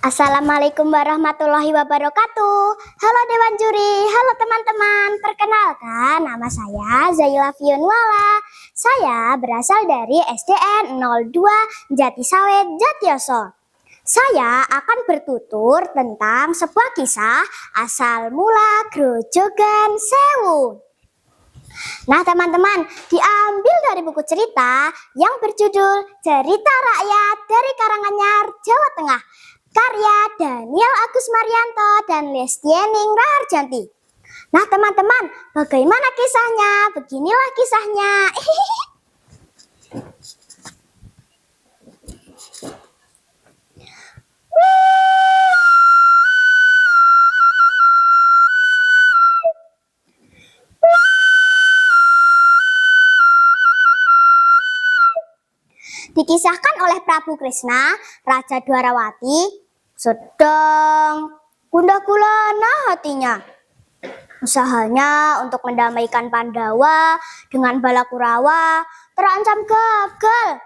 Assalamualaikum warahmatullahi wabarakatuh. Halo Dewan Juri, halo teman-teman. Perkenalkan, nama saya Zaila Fionwala. Saya berasal dari SDN 02 Jatisawet, Jatiyoso. Saya akan bertutur tentang sebuah kisah asal mula Grojogan Sewu. Nah teman-teman, diambil dari buku cerita yang berjudul Cerita Rakyat dari Karanganyar, Jawa Tengah, karya Daniel Agus Marianto dan Lestiening Raharjanti. Nah teman-teman, bagaimana kisahnya? Beginilah kisahnya. Dikisahkan oleh Prabu Kresna, Raja Dwarawati, sedang gundah gulana hatinya. Usahanya untuk mendamaikan Pandawa dengan Balakurawa terancam gagal.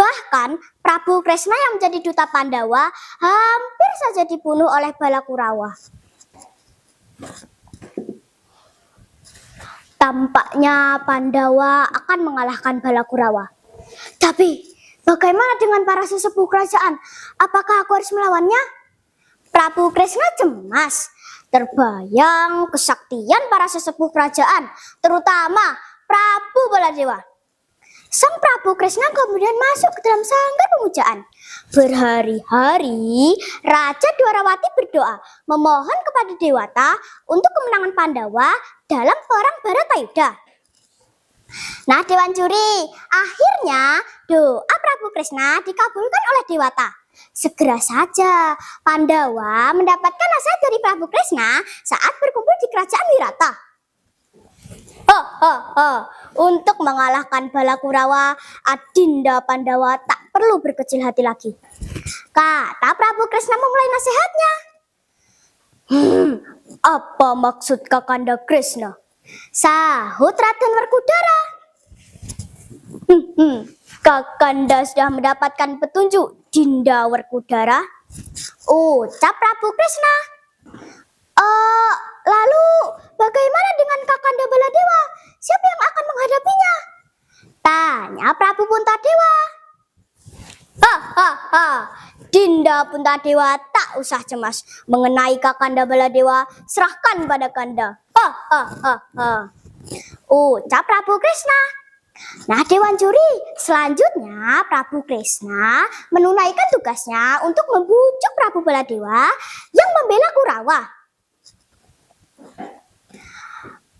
Bahkan Prabu Kresna yang menjadi duta Pandawa hampir saja dibunuh oleh Balakurawa. Tampaknya Pandawa akan mengalahkan Balakurawa. Tapi bagaimana dengan para sesepuh kerajaan? Apakah aku harus melawannya? Prabu Kresna cemas. Terbayang kesaktian para sesepuh kerajaan, terutama Prabu Baladewa. Sang Prabu Kresna kemudian masuk ke dalam sanggar pemujaan. Berhari-hari Raja Dwarawati berdoa memohon kepada Dewata untuk kemenangan Pandawa dalam perang Baratayuda. Nah Dewan Juri, akhirnya doa Prabu Kresna dikabulkan oleh Dewata. Segera saja Pandawa mendapatkan nasihat dari Prabu Kresna saat berkumpul di kerajaan Wirata. Untuk mengalahkan Balakurawa, Adinda Pandawa tak perlu berkecil hati lagi. Kata Prabu Kresna memulai nasihatnya. Apa maksud Kakanda Kresna? Sahut Raden Werkudara. Kakanda sudah mendapatkan petunjuk Dinda Werkudara, ucap Prabu Kresna. Lalu bagaimana dengan Kakanda Baladewa? Siapa yang akan menghadapinya? Tanya Prabu Puntadewa. Dinda Puntadewa tak usah cemas mengenai Kakanda Baladewa, serahkan pada Kanda. Ucap Prabu Kresna. Nah Dewan Juri, selanjutnya Prabu Kresna menunaikan tugasnya untuk membujuk Prabu Baladewa yang membela Kurawa.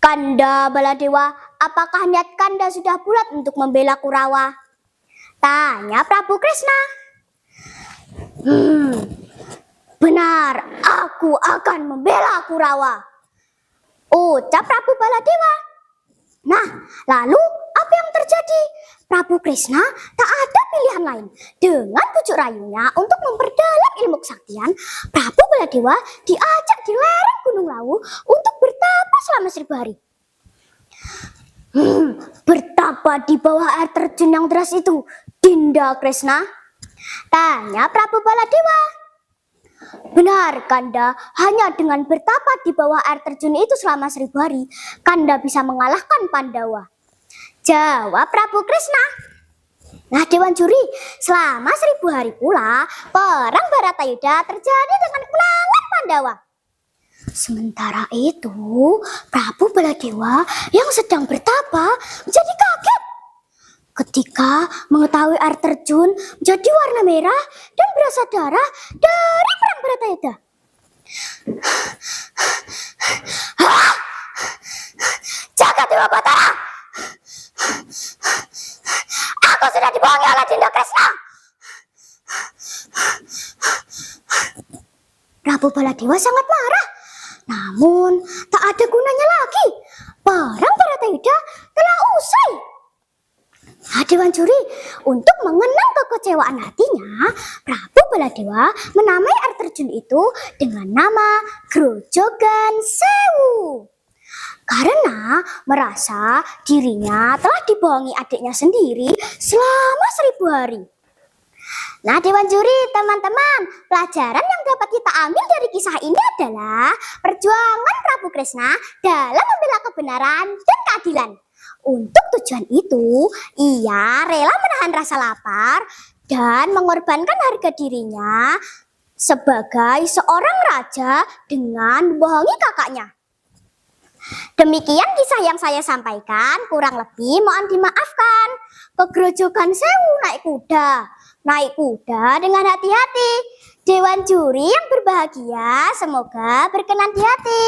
Kanda Baladewa, apakah niat Kanda sudah bulat untuk membela Kurawa? Tanya Prabu Kresna. Benar, aku akan membela Kurawa, ucap Prabu Baladewa. Nah, lalu apa yang terjadi? Prabu Kresna tak ada pilihan lain. Dengan bujuk rayunya untuk memperdalam ilmu kesaktian, Prabu Baladewa diajak di lereng Gunung Lawu untuk bertapa selama 1000 hari. Bertapa di bawah air terjun yang deras itu, Dinda Kresna? Tanya Prabu Baladewa. Benar Kanda, hanya dengan bertapa di bawah air terjun itu selama 1000 hari, Kanda bisa mengalahkan Pandawa, jawab Prabu Kresna. Nah Dewan Juri, selama 1000 hari pula perang Baratayuda terjadi dengan kemenangan Pandawa. Sementara itu Prabu Baladewa yang sedang bertapa menjadi kaget ketika mengetahui air terjun menjadi warna merah dan berasa darah dari perang Baratayuda. Jagat Dewa Batara, aku sudah dibohongi oleh Dinda Kresna. Prabu Baladewa sangat marah, namun tak ada gunanya lagi. Perang Baratayuda telah usai. Dewan Juri, untuk mengenang kekecewaan hatinya, Prabu Baladewa menamai air terjun itu dengan nama Grojogan Sewu. Karena merasa dirinya telah dibohongi adiknya sendiri selama 1000 hari. Nah, Dewan Juri, teman-teman, pelajaran yang dapat kita ambil dari kisah ini adalah perjuangan Prabu Kresna dalam membela kebenaran dan keadilan. Untuk tujuan itu, ia rela menahan rasa lapar dan mengorbankan harga dirinya sebagai seorang raja dengan membohongi kakaknya. Demikian kisah yang saya sampaikan, kurang lebih mohon dimaafkan. Kegrojokan sewu naik kuda dengan hati-hati. Dewan juri yang berbahagia, semoga berkenan di hati.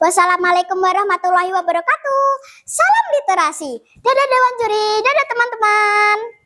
Wassalamualaikum warahmatullahi wabarakatuh. Salam literasi. Dadah Dewan juri, dadah teman-teman.